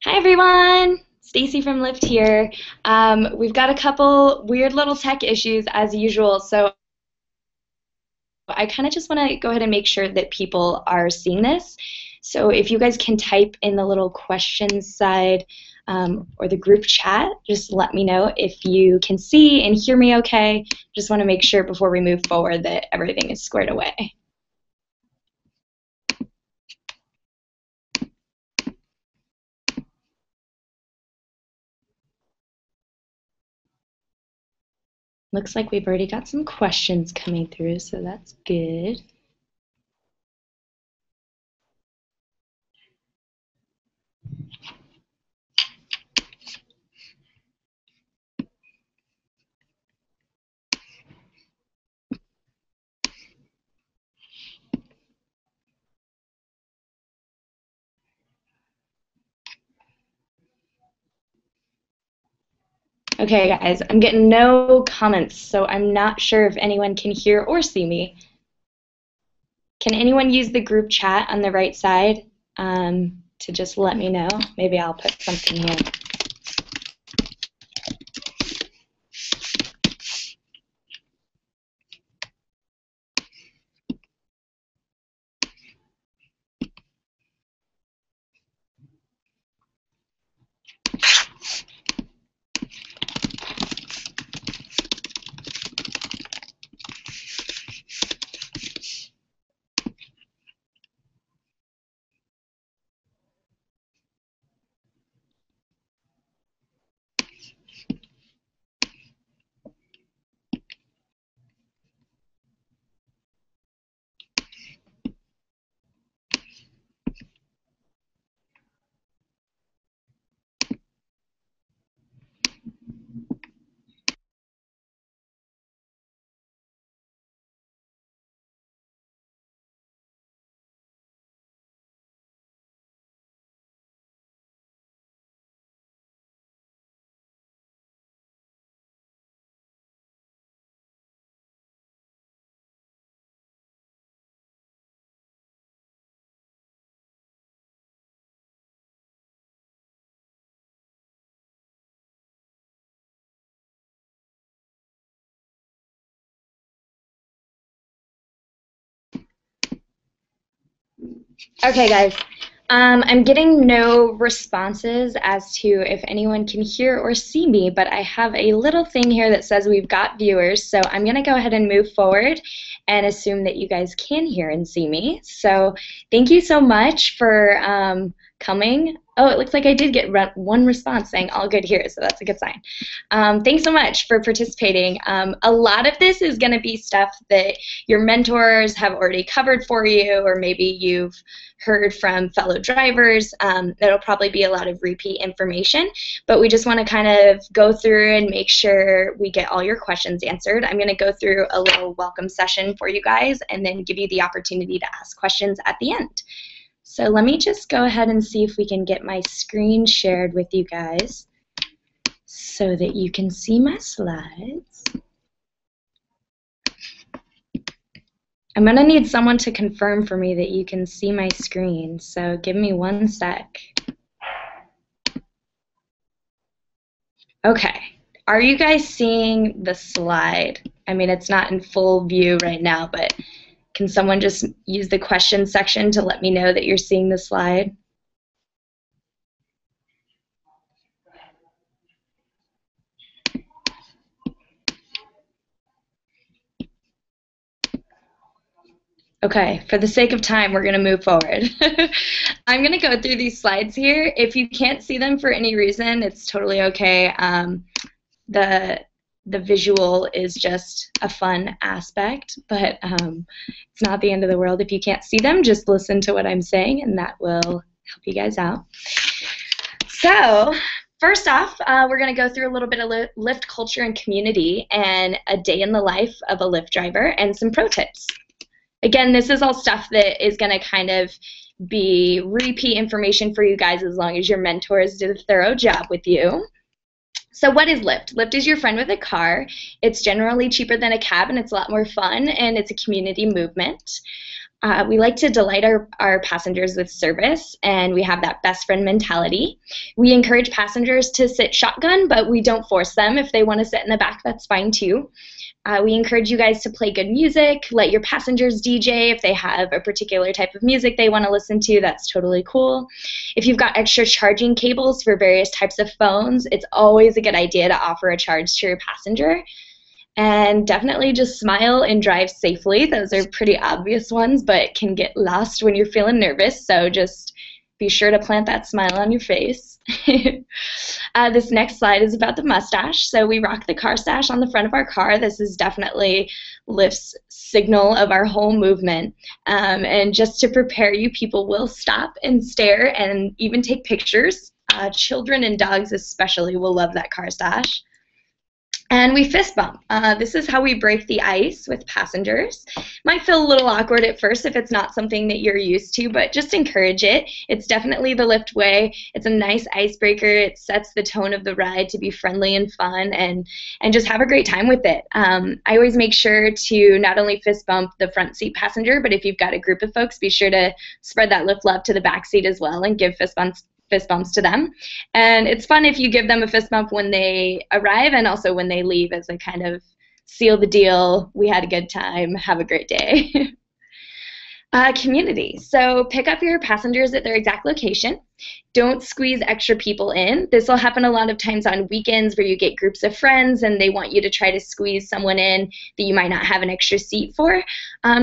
Hi everyone, Stacy from Lyft here. We've got a couple weird little tech issues as usual, so I kind of just want to go ahead and make sure that people are seeing this. So if you guys can type in the little questions side or the group chat, just let me know if you can see and hear me okay. Just want to make sure before we move forward that everything is squared away. Looks like we've already got some questions coming through, so that's good. Okay, guys, I'm getting no comments, so I'm not sure if anyone can hear or see me. Can anyone use the group chat on the right side to just let me know? Maybe I'll put something here. Okay, guys. I'm getting no responses as to if anyone can hear or see me, but I have a little thing here that says we've got viewers, so I'm going to go ahead and move forward and assume that you guys can hear and see me. So thank you so much for coming. Oh, it looks like I did get one response saying all good here, so that's a good sign. Thanks so much for participating. A lot of this is going to be stuff that your mentors have already covered for you, or maybe you've heard from fellow drivers. That'll probably be a lot of repeat information, but we just want to kind of go through and make sure we get all your questions answered. I'm going to go through a little welcome session for you guys and then give you the opportunity to ask questions at the end. So let me just go ahead and see if we can get my screen shared with you guys so that you can see my slides. I'm going to need someone to confirm for me that you can see my screen, so give me one sec. Okay, are you guys seeing the slide? I mean, it's not in full view right now, but can someone just use the question section to let me know that you're seeing the slide? Okay, for the sake of time, we're going to move forward. I'm going to go through these slides here. If you can't see them for any reason, it's totally okay. The visual is just a fun aspect, but it's not the end of the world if you can't see them. Just listen to what I'm saying, and that will help you guys out. So first off, we're going to go through a little bit of Lyft culture and community and a day in the life of a Lyft driver and some pro tips. Again, this is all stuff that is going to kind of be repeat information for you guys as long as your mentors did a thorough job with you. So what is Lyft? Lyft is your friend with a car. It's generally cheaper than a cab, and it's a lot more fun, and it's a community movement. We like to delight our passengers with service, and we have that best friend mentality. We encourage passengers to sit shotgun, but we don't force them. If they want to sit in the back, that's fine too. We encourage you guys to play good music, let your passengers DJ if they have a particular type of music they want to listen to. That's totally cool. If you've got extra charging cables for various types of phones, it's always a good idea to offer a charge to your passenger. And definitely just smile and drive safely. Those are pretty obvious ones, but can get lost when you're feeling nervous. So just be sure to plant that smile on your face. This next slide is about the mustache. So we rock the car stash on the front of our car. This is definitely Lyft's signal of our whole movement. And just to prepare you, people will stop and stare and even take pictures. Children and dogs especially will love that car stash. And we fist bump. This is how we break the ice with passengers. Might feel a little awkward at first if it's not something that you're used to, but just encourage it. It's definitely the Lyft way. It's a nice icebreaker. It sets the tone of the ride to be friendly and fun, and just have a great time with it. I always make sure to not only fist bump the front seat passenger, but if you've got a group of folks, be sure to spread that Lyft love to the back seat as well and give fist bumps to them. And it's fun if you give them a fist bump when they arrive and also when they leave, as a kind of seal the deal. We had a good time. Have a great day. Community. So pick up your passengers at their exact location. Don't squeeze extra people in. This will happen a lot of times on weekends where you get groups of friends and they want you to try to squeeze someone in that you might not have an extra seat for.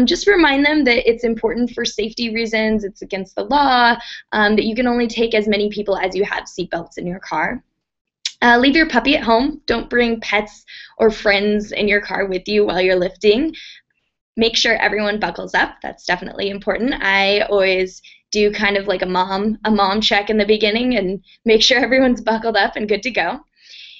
Just remind them that it's important for safety reasons, it's against the law, that you can only take as many people as you have seatbelts in your car. Leave your puppy at home. Don't bring pets or friends in your car with you while you're lifting. Make sure everyone buckles up. That's definitely important. I always do kind of like a mom check in the beginning and make sure everyone's buckled up and good to go.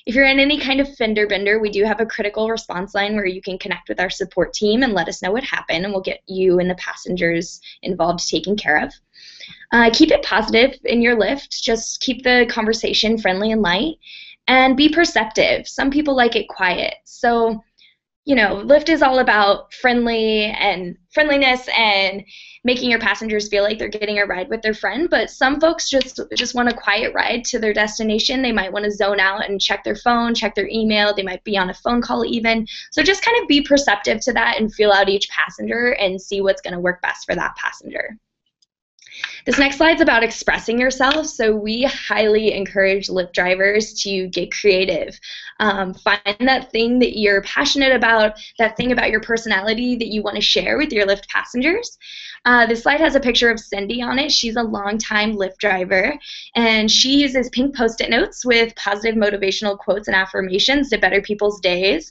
If you're in any kind of fender bender, we do have a critical response line where you can connect with our support team and let us know what happened, and we'll get you and the passengers involved taken care of. Keep it positive in your lift. Just keep the conversation friendly and light, and be perceptive. Some people like it quiet. So, you know, Lyft is all about friendliness and making your passengers feel like they're getting a ride with their friend, but some folks just want a quiet ride to their destination. They might want to zone out and check their phone, check their email. They might be on a phone call even. So just kind of be perceptive to that and feel out each passenger and see what's going to work best for that passenger. This next slide is about expressing yourself. So we highly encourage Lyft drivers to get creative. Find that thing that you're passionate about, that thing about your personality that you want to share with your Lyft passengers. This slide has a picture of Cindy on it. She's a longtime Lyft driver, and she uses pink Post-it notes with positive motivational quotes and affirmations to better people's days.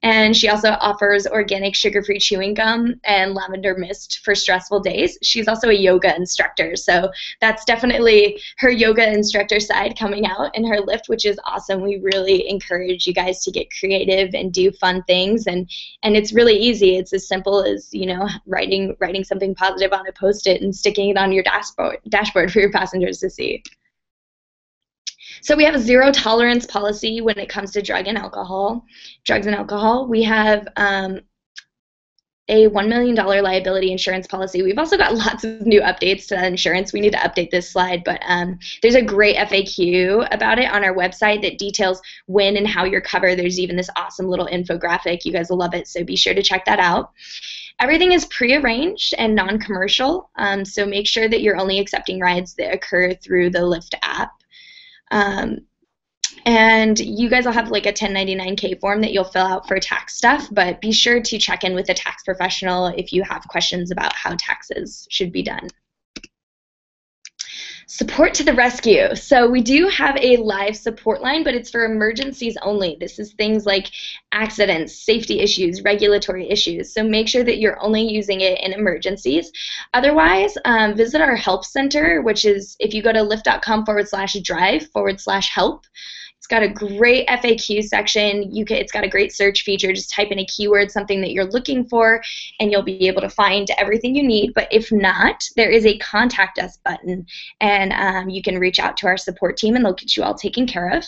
And she also offers organic sugar-free chewing gum and lavender mist for stressful days. She's also a yoga instructor, so that's definitely her yoga instructor side coming out in her Lyft, which is awesome. We really encourage you guys to get creative and do fun things, and it's really easy. It's as simple as, you know, writing something positive on a Post-it and sticking it on your dashboard for your passengers to see. So we have a zero tolerance policy when it comes to drugs and alcohol. We have a $1 million liability insurance policy. We've also got lots of new updates to that insurance. We need to update this slide, but there's a great FAQ about it on our website that details when and how you're covered. There's even this awesome little infographic. You guys will love it, so be sure to check that out. Everything is pre-arranged and non-commercial, so make sure that you're only accepting rides that occur through the Lyft app. And you guys will have like a 1099K form that you'll fill out for tax stuff, but be sure to check in with a tax professional if you have questions about how taxes should be done. Support to the rescue. So we do have a live support line, but it's for emergencies only. This is things like accidents, safety issues, regulatory issues. So make sure that you're only using it in emergencies. Otherwise, visit our help center, which is if you go to lyft.com/drive/help. It's got a great FAQ section. It's got a great search feature. Just type in a keyword, something that you're looking for, and you'll be able to find everything you need. But if not, there is a contact us button, and you can reach out to our support team, and they'll get you all taken care of.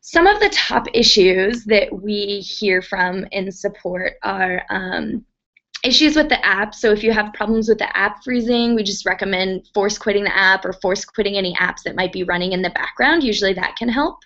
Some of the top issues that we hear from in support are issues with the app. So if you have problems with the app freezing, we just recommend force quitting the app or force quitting any apps that might be running in the background. Usually that can help.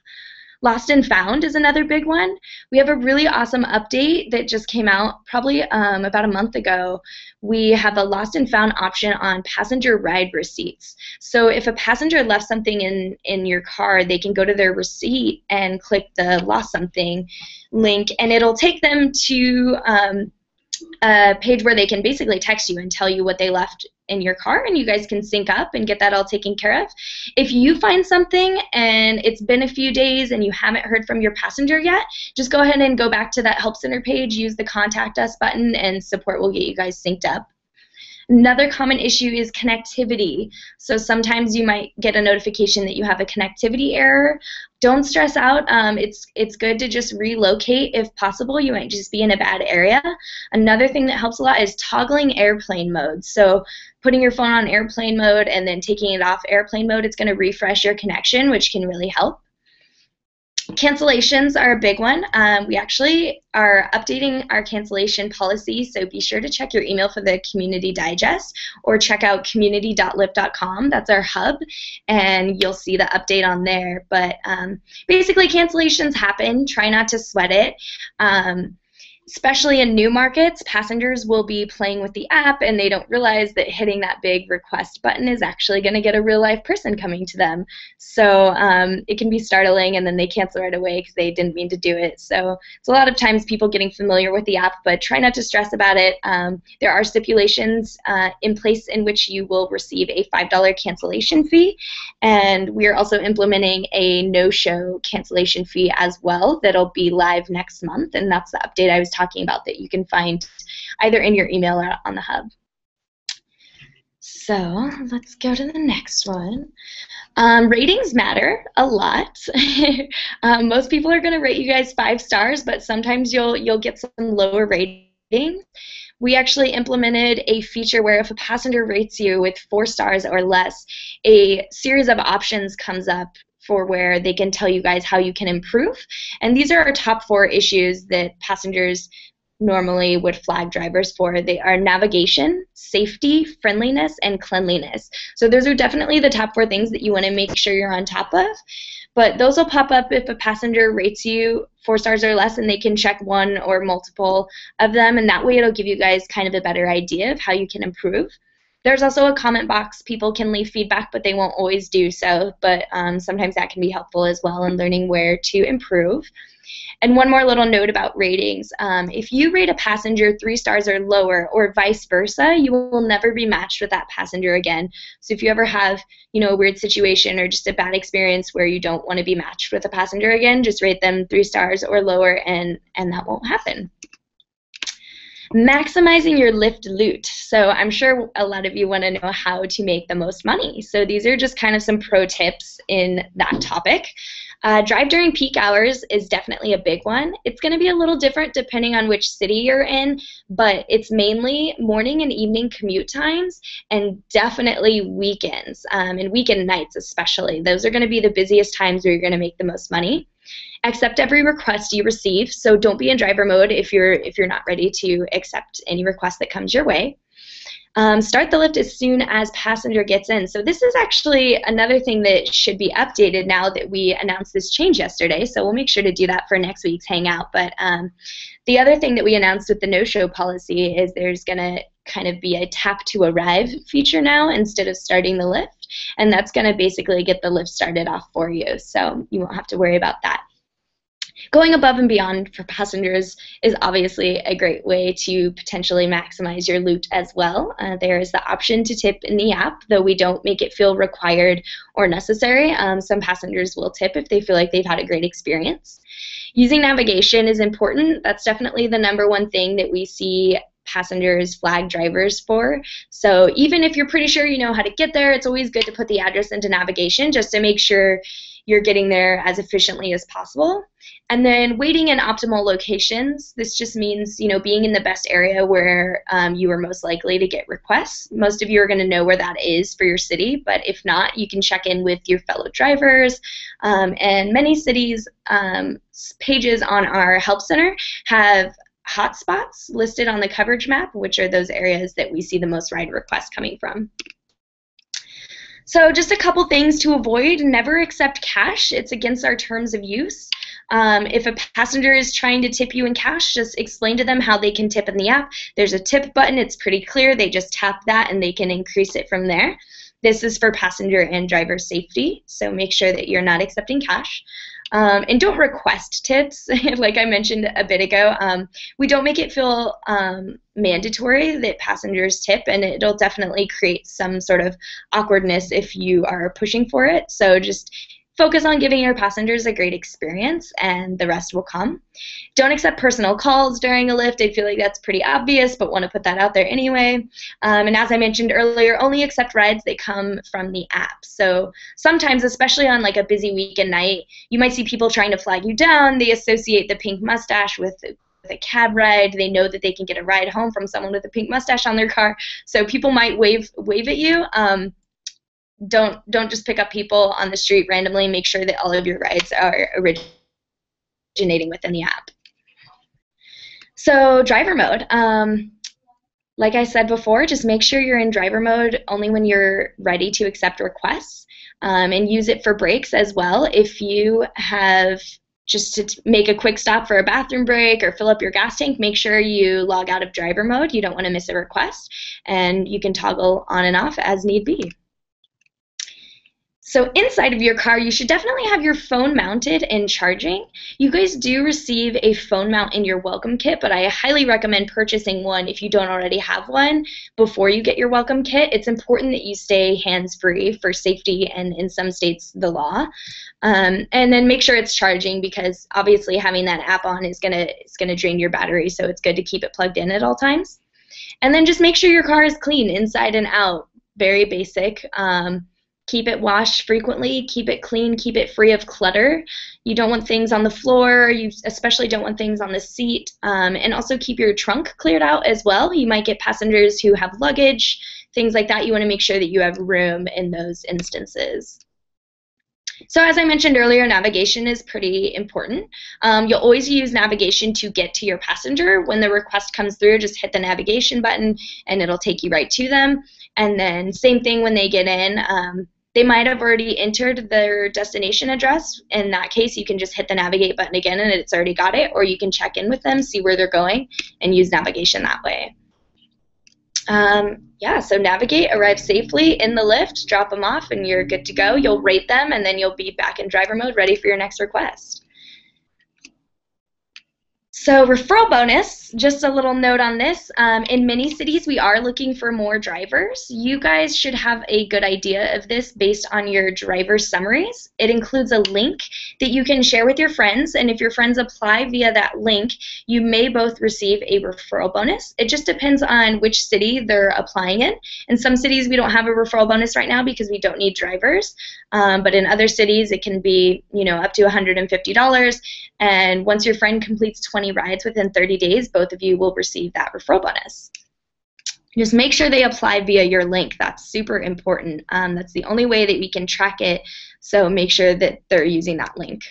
Lost and found is another big one. We have a really awesome update that just came out probably about a month ago. We have a lost and found option on passenger ride receipts. So if a passenger left something in your car, they can go to their receipt and click the lost something link, and it'll take them to a page where they can basically text you and tell you what they left in your car, and you guys can sync up and get that all taken care of. If you find something and it's been a few days and you haven't heard from your passenger yet, just go ahead and go back to that Help Center page, use the Contact Us button, and support will get you guys synced up. Another common issue is connectivity. So sometimes you might get a notification that you have a connectivity error. Don't stress out. It's good to just relocate if possible. You might just be in a bad area. Another thing that helps a lot is toggling airplane mode. So putting your phone on airplane mode and then taking it off airplane mode, it's going to refresh your connection, which can really help. Cancellations are a big one. We actually are updating our cancellation policy, so be sure to check your email for the community digest or check out community.lyft.com. That's our hub, and you'll see the update on there. But basically, cancellations happen. Try not to sweat it. Especially in new markets, passengers will be playing with the app and they don't realize that hitting that big request button is actually going to get a real life person coming to them. So it can be startling, and then they cancel right away because they didn't mean to do it. So it's a lot of times people getting familiar with the app, but try not to stress about it. There are stipulations in place in which you will receive a $5 cancellation fee, and we are also implementing a no-show cancellation fee as well that'll be live next month, and that's the update I was talking about that you can find either in your email or on the hub. So let's go to the next one. Ratings matter a lot. Most people are going to rate you guys 5 stars, but sometimes you'll get some lower rating. We actually implemented a feature where if a passenger rates you with 4 stars or less, a series of options comes up for where they can tell you guys how you can improve. And these are our top 4 issues that passengers normally would flag drivers for. They are navigation, safety, friendliness, and cleanliness. So those are definitely the top 4 things that you want to make sure you're on top of. But those will pop up if a passenger rates you 4 stars or less, and they can check one or multiple of them, and that way it'll give you guys kind of a better idea of how you can improve. There's also a comment box. People can leave feedback, but they won't always do so. But sometimes that can be helpful as well in learning where to improve. And one more little note about ratings. If you rate a passenger 3 stars or lower, or vice versa, you will never be matched with that passenger again. So if you ever have, a weird situation or just a bad experience where you don't want to be matched with a passenger again, just rate them 3 stars or lower, and that won't happen. Maximizing your Lyft loot. So I'm sure a lot of you want to know how to make the most money. So these are just kind of some pro tips in that topic. Drive during peak hours is definitely a big one. It's going to be a little different depending on which city you're in, but it's mainly morning and evening commute times, and definitely weekends, and weekend nights especially. Those are going to be the busiest times where you're going to make the most money. Accept every request you receive, so don't be in driver mode if you're not ready to accept any request that comes your way. Start the Lyft as soon as passenger gets in. So this is actually another thing that should be updated now that we announced this change yesterday, so we'll make sure to do that for next week's Hangout. But the other thing that we announced with the no-show policy is there's going to kind of be a tap to arrive feature now instead of starting the Lyft, and that's going to basically get the Lyft started off for you, so you won't have to worry about that. Going above and beyond for passengers is obviously a great way to potentially maximize your loot as well. There is the option to tip in the app, though we don't make it feel required or necessary. Some passengers will tip if they feel like they've had a great experience. Using navigation is important. That's definitely the #1 thing that we see passengers flag drivers for. So even if you're pretty sure you know how to get there, it's always good to put the address into navigation just to make sure you're getting there as efficiently as possible. And then waiting in optimal locations. This just means, being in the best area where you are most likely to get requests. Most of you are going to know where that is for your city, but if not, you can check in with your fellow drivers. And many cities' pages on our Help Center have hotspots listed on the coverage map, which are those areas that we see the most ride requests coming from. So just a couple things to avoid. Never accept cash. It's against our terms of use. If a passenger is trying to tip you in cash, just explain to them how they can tip in the app. There's a tip button. It's pretty clear. They just tap that and they can increase it from there. This is for passenger and driver safety, so make sure that you're not accepting cash. And don't request tips, like I mentioned a bit ago. We don't make it feel mandatory that passengers tip, and it'll definitely create some sort of awkwardness if you are pushing for it. So just focus on giving your passengers a great experience, and the rest will come. Don't accept personal calls during a Lyft. I feel like that's pretty obvious, but want to put that out there anyway. And as I mentioned earlier, only accept rides that come from the app. So sometimes, especially on like a busy weekend night, you might see people trying to flag you down. They associate the pink mustache with a cab ride. They know that they can get a ride home from someone with a pink mustache on their car. So people might wave at you. Don't just pick up people on the street randomly. Make sure that all of your rides are originating within the app. So driver mode. Like I said before, just make sure you're in driver mode only when you're ready to accept requests, and use it for breaks as well. If you have just to make a quick stop for a bathroom break or fill up your gas tank, make sure you log out of driver mode. You don't want to miss a request, and you can toggle on and off as need be. So inside of your car, you should definitely have your phone mounted and charging. You guys do receive a phone mount in your welcome kit, but I highly recommend purchasing one if you don't already have one before you get your welcome kit. It's important that you stay hands-free for safety and, in some states, the law. And then make sure it's charging, because obviously having that app on is gonna drain your battery, so it's good to keep it plugged in at all times. And then just make sure your car is clean inside and out. Very basic. Keep it washed frequently, keep it clean, keep it free of clutter. You don't want things on the floor, you especially don't want things on the seat, and also keep your trunk cleared out as well. You might get passengers who have luggage, things like that. You want to make sure that you have room in those instances. So as I mentioned earlier, navigation is pretty important. You'll always use navigation to get to your passenger. When the request comes through, just hit the navigation button and it'll take you right to them. And then same thing when they get in. They might have already entered their destination address. In that case, you can just hit the navigate button again and it's already got it, or you can check in with them, see where they're going, and use navigation that way. Yeah, so navigate, arrive safely in the Lyft, drop them off, and you're good to go. You'll rate them, and then you'll be back in driver mode, ready for your next request. So referral bonus, just a little note on this. In many cities, we are looking for more drivers. You guys should have a good idea of this based on your driver summaries. It includes a link that you can share with your friends, and if your friends apply via that link, you may both receive a referral bonus. It just depends on which city they're applying in. In some cities, we don't have a referral bonus right now because we don't need drivers, but in other cities, it can be, you know, up to $150. And once your friend completes 20 rides within 30 days, both of you will receive that referral bonus. Just make sure they apply via your link. That's super important. That's the only way that we can track it, so make sure that they're using that link.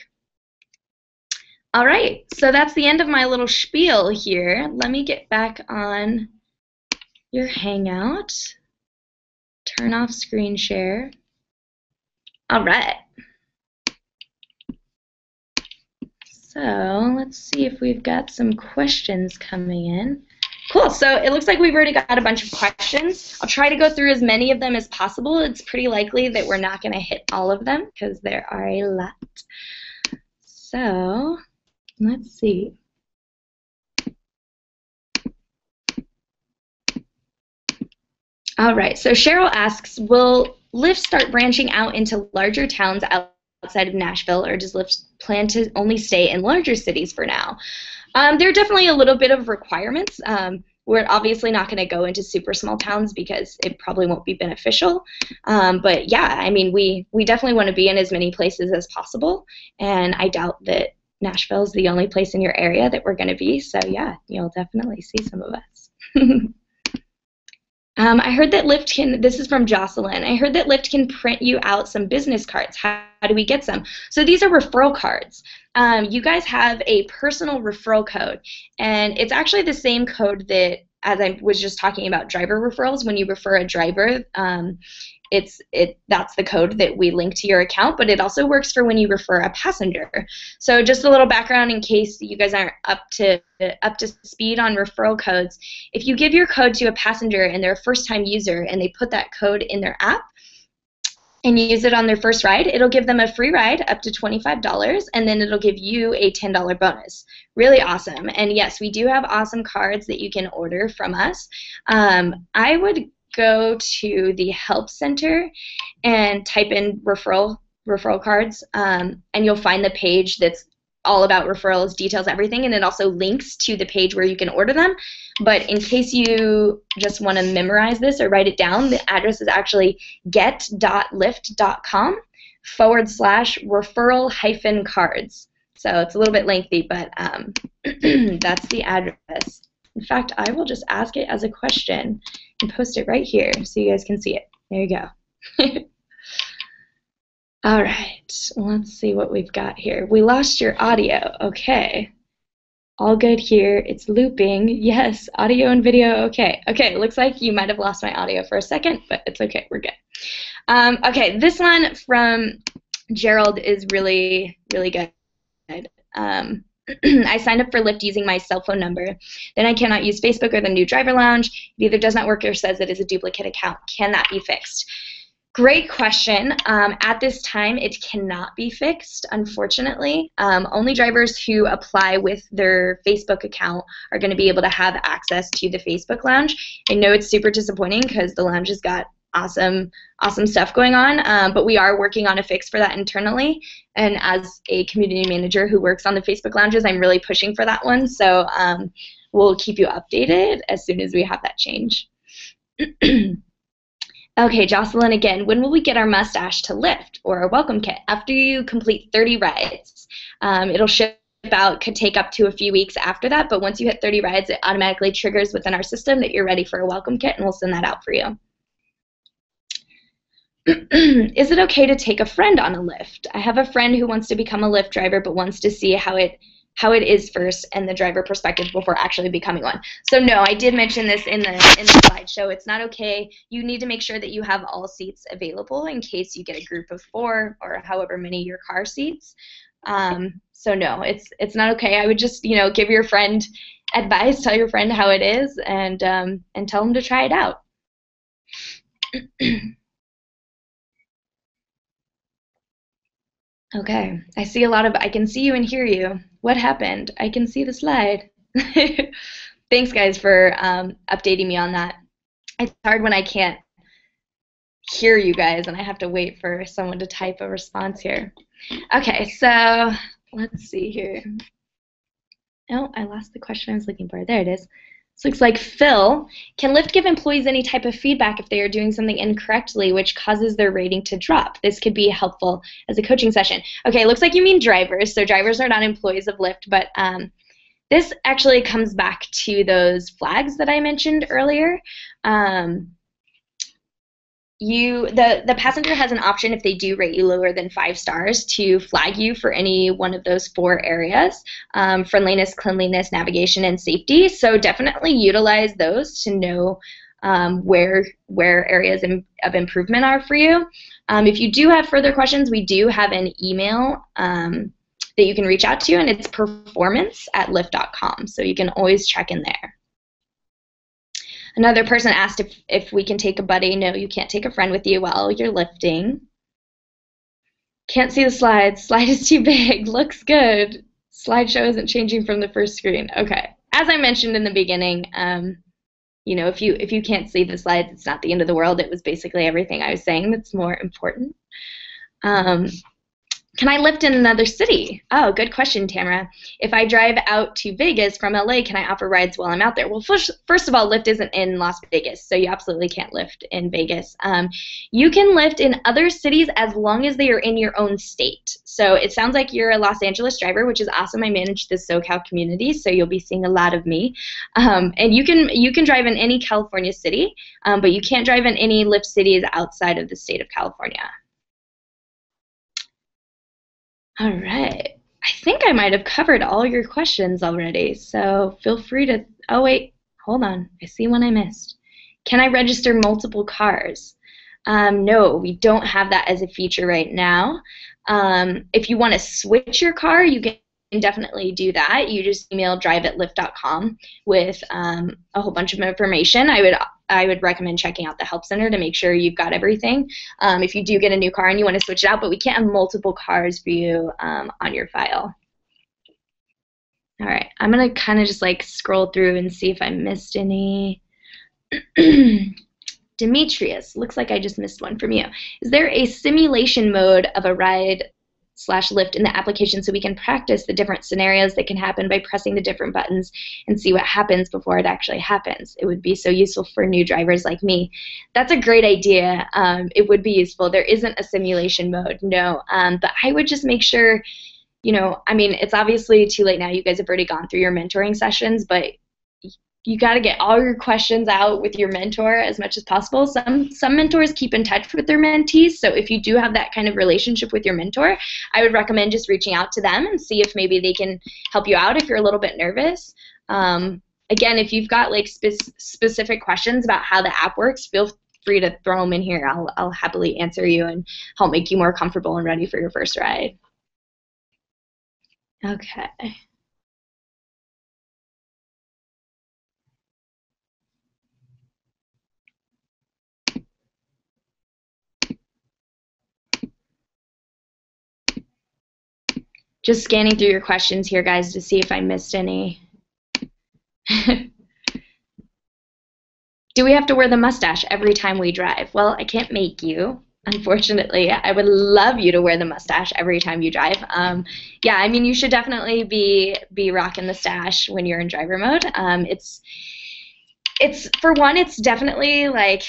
All right, so that's the end of my little spiel here. Let me get back on your Hangout. Turn off screen share. All right. So let's see if we've got some questions coming in. Cool, so it looks like we've already got a bunch of questions. I'll try to go through as many of them as possible. It's pretty likely that we're not going to hit all of them because there are a lot. So let's see. All right, so Cheryl asks, will Lyft start branching out into larger towns outside of Nashville, or does Lyft plan to only stay in larger cities for now? There are definitely a little bit of requirements. We're obviously not going to go into super small towns because it probably won't be beneficial. But yeah, I mean, we definitely want to be in as many places as possible, and I doubt that Nashville is the only place in your area that we're going to be. So yeah, you'll definitely see some of us. I heard that Lyft can, this is from Jocelyn, I heard that Lyft can print you out some business cards. How do we get some? So these are referral cards. you guys have a personal referral code, and it's actually the same code that, as I was just talking about driver referrals, when you refer a driver, that's the code that we link to your account, but it also works for when you refer a passenger. So just a little background in case you guys aren't up to speed on referral codes. If you give your code to a passenger and they're a first-time user and they put that code in their app and use it on their first ride, it'll give them a free ride up to $25, and then it'll give you a $10 bonus. Really awesome. And yes, we do have awesome cards that you can order from us. I would go to the help center and type in referral cards, and you'll find the page that's all about referrals, details everything, and it also links to the page where you can order them. But in case you just want to memorize this or write it down, the address is actually get.lyft.com/referral-cards. So it's a little bit lengthy, but that's the address. In fact, I will just ask it as a question and post it right here so you guys can see it. There you go. All right, let's see what we've got here. We lost your audio. Okay. All good here. It's looping. Yes, audio and video. Okay. Okay, looks like you might have lost my audio for a second, but it's okay. We're good. Okay, this one from Gerald is really, really good. I signed up for Lyft using my cell phone number. Then I cannot use Facebook or the new driver lounge. It either does not work or says it is a duplicate account. Can that be fixed? Great question. At this time, it cannot be fixed, unfortunately. Only drivers who apply with their Facebook account are going to be able to have access to the Facebook lounge. I know it's super disappointing because the lounge has got awesome stuff going on, but we are working on a fix for that internally. And as a community manager who works on the Facebook lounges, I'm really pushing for that one. So we'll keep you updated as soon as we have that change. Okay, Jocelyn again, when will we get our mustache to Lyft or a welcome kit? After you complete 30 rides. It'll ship out, could take up to a few weeks after that, but once you hit 30 rides, it automatically triggers within our system that you're ready for a welcome kit, and we'll send that out for you. Is it okay to take a friend on a Lyft? I have a friend who wants to become a Lyft driver but wants to see how it is first and the driver perspective before actually becoming one. So no, I did mention this in the slideshow. It's not okay. You need to make sure that you have all seats available in case you get a group of 4 or however many your car seats. So no, it's not okay. I would just give your friend advice, tell your friend how it is, and tell them to try it out. Okay, I can see you and hear you. What happened? I can see the slide. Thanks, guys, for updating me on that. It's hard when I can't hear you guys and I have to wait for someone to type a response here. Okay, so let's see here. Oh, I lost the question I was looking for. There it is. This looks like Phil. Can Lyft give employees any type of feedback if they are doing something incorrectly which causes their rating to drop? This could be helpful as a coaching session. Okay, looks like you mean drivers. So drivers are not employees of Lyft, but this actually comes back to those flags that I mentioned earlier. The passenger has an option if they do rate you lower than 5 stars to flag you for any one of those 4 areas: friendliness, cleanliness, navigation, and safety. So definitely utilize those to know where areas of improvement are for you. If you do have further questions, we do have an email that you can reach out to, and it's performance@lyft.com. So you can always check in there. Another person asked if we can take a buddy. No, you can't take a friend with you while you're lifting. Can't see the slides. Slide is too big. Looks good. Slideshow isn't changing from the first screen. Okay. As I mentioned in the beginning, if you can't see the slides, it's not the end of the world. It was basically everything I was saying that's more important. Can I Lyft in another city? Oh, good question, Tamara. If I drive out to Vegas from LA, can I offer rides while I'm out there? Well, first of all, Lyft isn't in Las Vegas, so you absolutely can't Lyft in Vegas. You can Lyft in other cities as long as they are in your own state. So it sounds like you're a Los Angeles driver, which is awesome. I manage the SoCal community, so you'll be seeing a lot of me. And you can drive in any California city, but you can't drive in any Lyft cities outside of the state of California. All right. I think I might have covered all your questions already, so feel free to. Oh, wait, hold on. I see one I missed. Can I register multiple cars? No, we don't have that as a feature right now. If you want to switch your car, you can definitely do that. You just email drive@lyft.com with a whole bunch of information. I would recommend checking out the help center to make sure you've got everything. If you do get a new car and you want to switch it out, but we can't have multiple cars for you on your file. All right, I'm gonna kind of just like scroll through and see if I missed any. Demetrius, looks like I just missed one from you. Is there a simulation mode of a ride/Lyft in the application so we can practice the different scenarios that can happen by pressing the different buttons and see what happens before it actually happens? It would be so useful for new drivers like me. That's a great idea. It would be useful. There isn't a simulation mode, no. But I would just make sure, I mean, it's obviously too late now. You guys have already gone through your mentoring sessions, but you got to get all your questions out with your mentor as much as possible. Some mentors keep in touch with their mentees, so if you do have that kind of relationship with your mentor, I would recommend just reaching out to them and see if maybe they can help you out if you're a little bit nervous. Again, if you've got like specific questions about how the app works, feel free to throw them in here. I'll happily answer you and help make you more comfortable and ready for your first ride. Okay. Just scanning through your questions here, guys, to see if I missed any. Do we have to wear the mustache every time we drive? Well, I can't make you, unfortunately. I would love you to wear the mustache every time you drive. Yeah, I mean, you should definitely be rocking the stash when you're in driver mode. It's for one, it's definitely like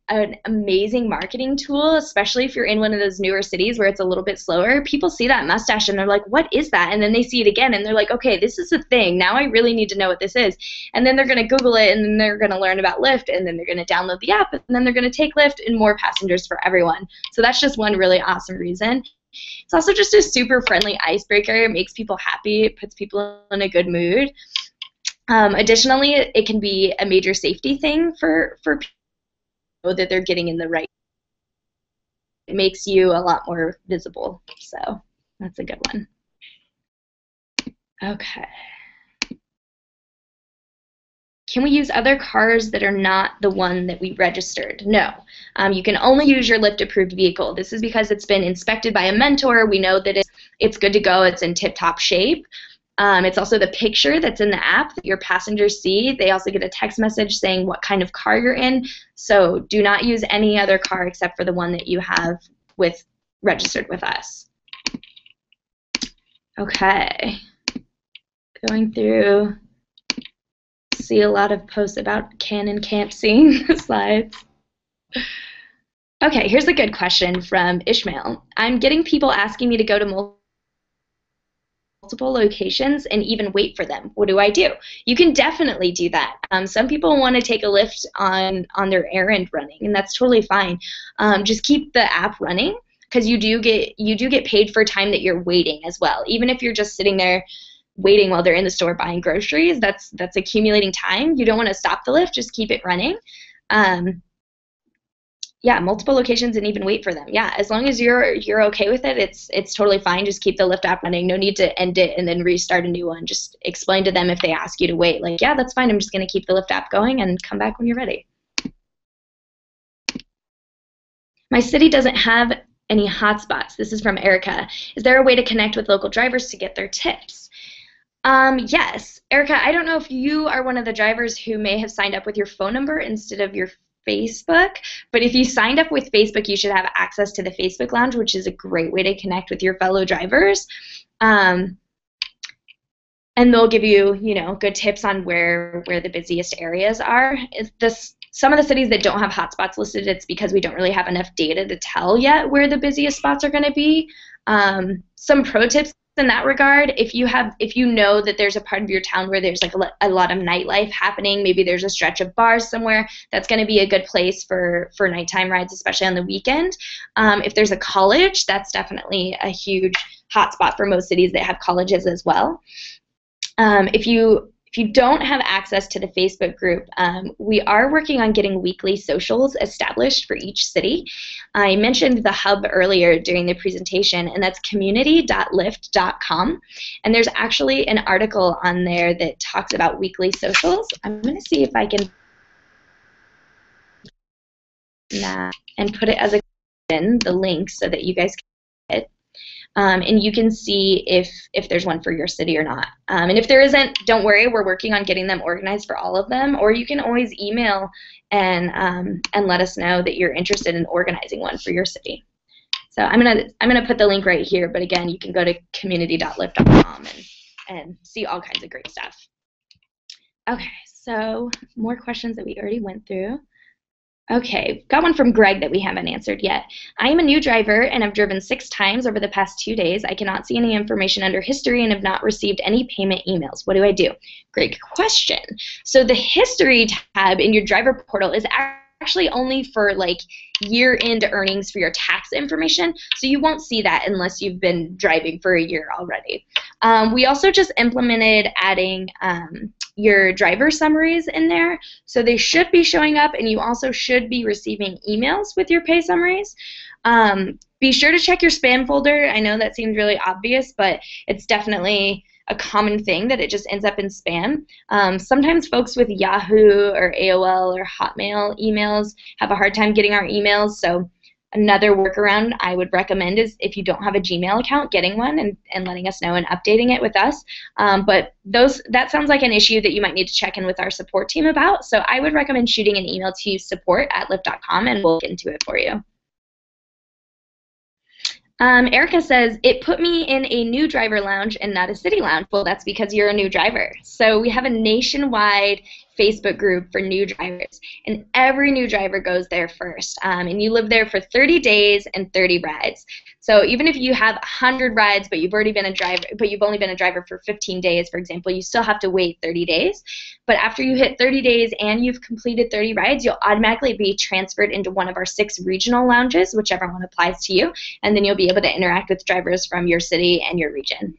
an amazing marketing tool, especially if you're in one of those newer cities where it's a little bit slower. People see that mustache and they're like, what is that? And then they see it again and they're like, okay, this is a thing. Now I really need to know what this is. And then they're going to Google it and then they're going to learn about Lyft and then they're going to download the app and then they're going to take Lyft and more passengers for everyone. So that's just one really awesome reason. It's also just a super friendly icebreaker. It makes people happy. It puts people in a good mood. Additionally, it can be a major safety thing for people that they're getting in the right. It makes you a lot more visible, so that's a good one. Okay. Can we use other cars that are not the one that we registered? No. You can only use your Lyft approved vehicle. This is because it's been inspected by a mentor. We know that it's good to go. It's in tip-top shape. It's also the picture that's in the app that your passengers see. They also get a text message saying what kind of car you're in. So do not use any other car except for the one that you have registered with us. Okay. Going through, see a lot of posts about can and can't seeing the slides. Okay, here's a good question from Ishmael. I'm getting people asking me to go to multiple locations and even wait for them. What do I do? You can definitely do that. Some people want to take a Lyft on their errand running, and that's totally fine. Just keep the app running because you do get paid for time that you're waiting as well. Even if you're just sitting there waiting while they're in the store buying groceries, that's accumulating time. You don't want to stop the Lyft. Just keep it running. Yeah, multiple locations and even wait for them. Yeah, as long as you're okay with it, it's totally fine. Just keep the Lyft app running. No need to end it and then restart a new one. Just explain to them if they ask you to wait. Like, yeah, that's fine. I'm just going to keep the Lyft app going and come back when you're ready. My city doesn't have any hotspots. This is from Erica. Is there a way to connect with local drivers to get their tips? Yes. Erica, I don't know if you are one of the drivers who may have signed up with your phone number instead of your Facebook, but if you signed up with Facebook, you should have access to the Facebook Lounge, which is a great way to connect with your fellow drivers. And they'll give you, good tips on where the busiest areas are. Some of the cities that don't have hotspots listed, it's because we don't really have enough data to tell yet where the busiest spots are going to be. Some pro tips in that regard, if you know that there's a part of your town where there's like a lot of nightlife happening, maybe there's a stretch of bars somewhere, that's going to be a good place for nighttime rides, especially on the weekend. If there's a college, that's definitely a huge hotspot for most cities that have colleges as well. If you don't have access to the Facebook group, we are working on getting weekly socials established for each city. I mentioned the hub earlier during the presentation, and that's community.lyft.com. And there's actually an article on there that talks about weekly socials. I'm going to see if I can and put it as a in the link so that you guys can get it. And you can see if there's one for your city or not. And if there isn't, don't worry, we're working on getting them organized for all of them, or you can always email and let us know that you're interested in organizing one for your city. So I'm gonna put the link right here, but again, you can go to community.lyft.com and see all kinds of great stuff. Okay, so more questions that we already went through. Okay, got one from Greg that we haven't answered yet. I am a new driver and have driven 6 times over the past 2 days. I cannot see any information under history and have not received any payment emails. What do I do? Great question. So the history tab in your driver portal is actually only for like year-end earnings for your tax information, so you won't see that unless you've been driving for a year already. We also just implemented adding your driver summaries in there, so they should be showing up, and you also should be receiving emails with your pay summaries. Be sure to check your spam folder. I know that seems really obvious, but it's definitely a common thing that it just ends up in spam. Sometimes folks with Yahoo or AOL or Hotmail emails have a hard time getting our emails, so another workaround I would recommend is if you don't have a Gmail account, getting one and letting us know and updating it with us. But that sounds like an issue that you might need to check in with our support team about, so I would recommend shooting an email to support@lyft.com and we'll get into it for you. Erica says, it put me in a new driver lounge and not a city lounge. Well, that's because you're a new driver. So we have a nationwide Facebook group for new drivers, and every new driver goes there first. And you live there for 30 days and 30 rides. So even if you have 100 rides, but you've only been a driver for 15 days, for example, you still have to wait 30 days. But after you hit 30 days and you've completed 30 rides, you'll automatically be transferred into one of our 6 regional lounges, whichever one applies to you, and then you'll be able to interact with drivers from your city and your region.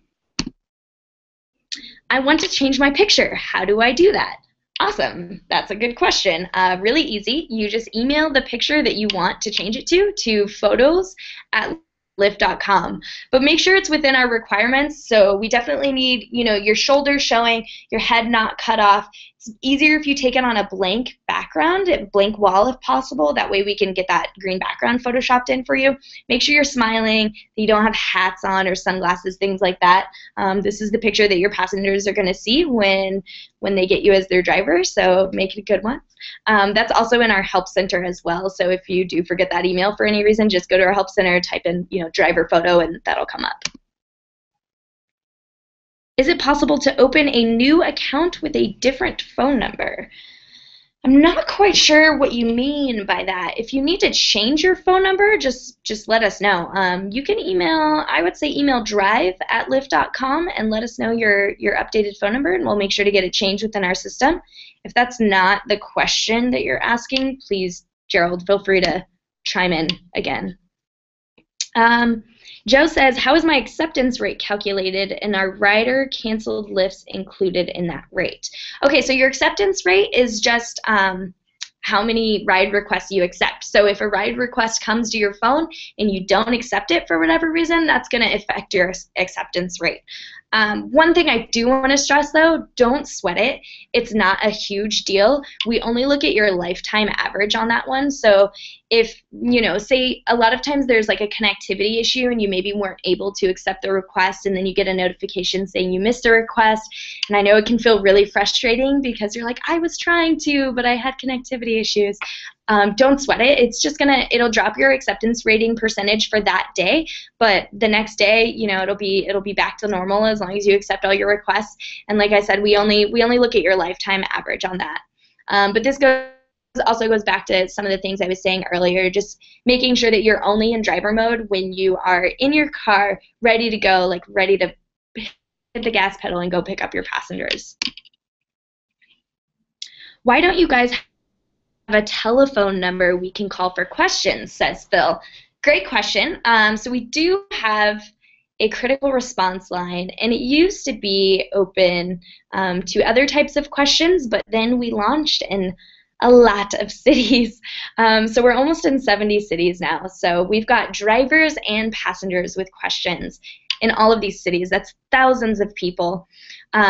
I want to change my picture. How do I do that? Awesome. That's a good question. Really easy. You just email the picture that you want to change it to photos@lyft.com. But make sure it's within our requirements. So we definitely need, your shoulders showing, your head not cut off. It's easier if you take it on a blank background, a blank wall if possible. That way we can get that green background photoshopped in for you. Make sure you're smiling, that you don't have hats on or sunglasses, things like that. This is the picture that your passengers are going to see when they get you as their driver, so make it a good one. That's also in our help center as well, so if you do forget that email for any reason, just go to our help center, type in driver photo, and that'll come up. Is it possible to open a new account with a different phone number? I'm not quite sure what you mean by that. If you need to change your phone number, just let us know. You can I would say email drive@lyft.com and let us know your updated phone number, and we'll make sure to get it changed within our system. If that's not the question that you're asking, please, Gerald, feel free to chime in again. Joe says, how is my acceptance rate calculated, and are rider canceled lifts included in that rate? Okay, so your acceptance rate is just how many ride requests you accept. So if a ride request comes to your phone and you don't accept it for whatever reason, that's going to affect your acceptance rate. One thing I do want to stress, though, don't sweat it. It's not a huge deal. We only look at your lifetime average on that one. So if, say a lot of times there's like a connectivity issue and you maybe weren't able to accept the request, and then you get a notification saying you missed a request, and I know it can feel really frustrating because you're like, I was trying to, but I had connectivity issues. Don't sweat it. It's just it'll drop your acceptance rating percentage for that day, but the next day, it'll be back to normal as long as you accept all your requests. And like I said, we only look at your lifetime average on that. But this also goes back to some of the things I was saying earlier, just making sure that you're only in driver mode when you are in your car, ready to go, like ready to hit the gas pedal and go pick up your passengers. Why don't you guys have a telephone number we can call for questions, says Phil. Great question. So we do have a critical response line, and it used to be open to other types of questions, but then we launched in a lot of cities. So we're almost in 70 cities now. So we've got drivers and passengers with questions in all of these cities. That's thousands of people.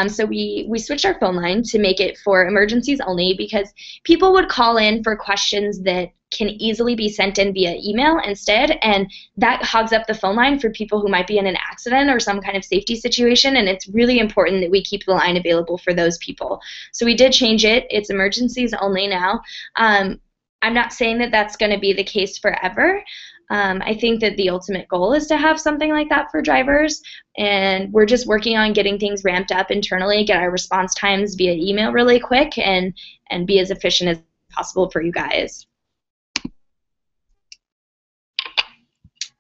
So we switched our phone line to make it for emergencies only, because people would call in for questions that can easily be sent in via email instead, and that hogs up the phone line for people who might be in an accident or some kind of safety situation, and it's really important that we keep the line available for those people. So we did change it. It's emergencies only now. I'm not saying that that's going to be the case forever. I think that the ultimate goal is to have something like that for drivers, and we're just working on getting things ramped up internally, get our response times via email really quick, and be as efficient as possible for you guys.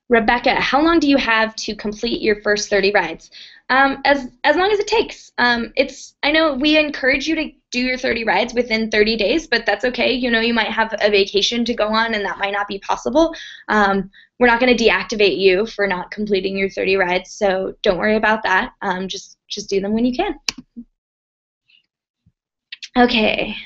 Rebecca, how long do you have to complete your first 30 rides? As long as it takes. I know we encourage you to do your 30 rides within 30 days, but that's okay. You know, you might have a vacation to go on, and that might not be possible. We're not going to deactivate you for not completing your 30 rides, so don't worry about that. Just do them when you can. Okay.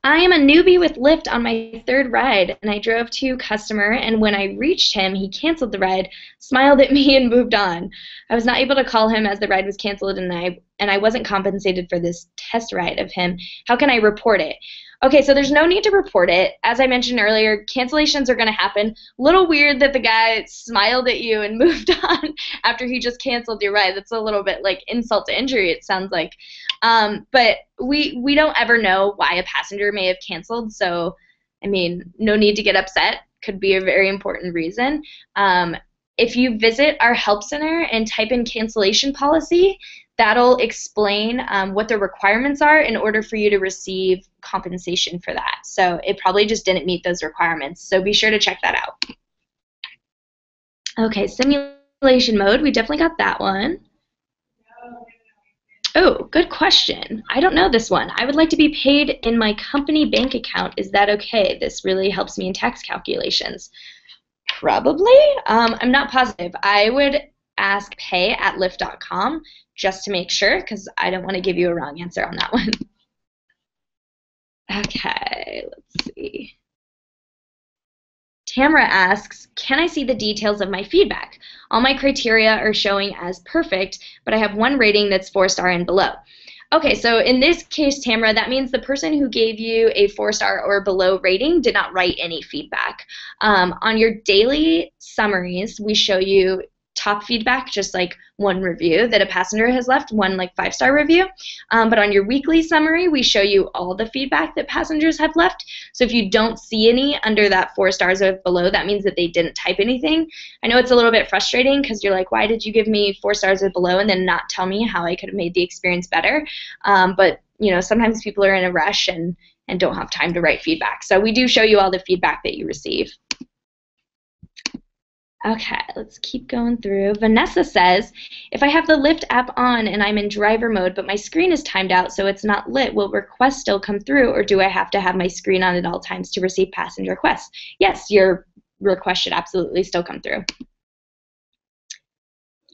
I am a newbie with Lyft on my third ride, and I drove to a customer, and when I reached him, he canceled the ride, smiled at me, and moved on. I was not able to call him as the ride was canceled, and I wasn't compensated for this test ride of him. How can I report it? Okay, so there's no need to report it. As I mentioned earlier, cancellations are going to happen. Little weird that the guy smiled at you and moved on after he just canceled your ride. That's a little bit like insult to injury, it sounds like. But we don't ever know why a passenger may have canceled, so, I mean, no need to get upset. Could be a very important reason. If you visit our help center and type in cancellation policy, that'll explain what the requirements are in order for you to receive compensation for that. So it probably just didn't meet those requirements. So be sure to check that out. Okay, simulation mode. We definitely got that one. Oh, good question. I don't know this one. I would like to be paid in my company bank account. Is that okay? This really helps me in tax calculations. Probably. I'm not positive. I would ask pay@lyft.com just to make sure, because I don't want to give you a wrong answer on that one. Okay, let's see. Tamara asks, can I see the details of my feedback? All my criteria are showing as perfect, but I have one rating that's 4-star and below. Okay, so in this case, Tamara, that means the person who gave you a 4-star or below rating did not write any feedback. On your daily summaries, we show you top feedback, just like one review that a passenger has left, one like 5-star review. But on your weekly summary, we show you all the feedback that passengers have left. So if you don't see any under that 4 stars or below, that means that they didn't type anything. I know it's a little bit frustrating because you're like, why did you give me 4 stars or below and then not tell me how I could have made the experience better? But you know, sometimes people are in a rush and don't have time to write feedback. So we do show you all the feedback that you receive. Okay, let's keep going through. Vanessa says, if I have the Lyft app on and I'm in driver mode, but my screen is timed out so it's not lit, will requests still come through, or do I have to have my screen on at all times to receive passenger requests? Yes, your request should absolutely still come through.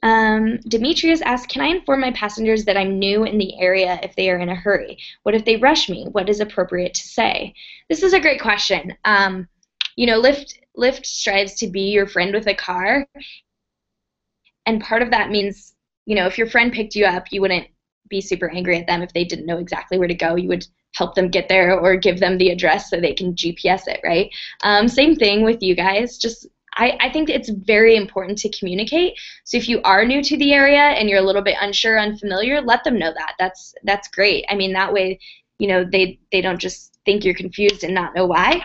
Demetrius asks, can I inform my passengers that I'm new in the area if they are in a hurry? What if they rush me? What is appropriate to say? This is a great question. You know, Lyft strives to be your friend with a car, and part of that means, you know, if your friend picked you up, you wouldn't be super angry at them if they didn't know exactly where to go. You would help them get there or give them the address so they can GPS it, right? Same thing with you guys. Just I think it's very important to communicate. So if you are new to the area and you're a little bit unsure, unfamiliar, let them know that. That's great. I mean, that way, you know, they don't just think you're confused and not know why.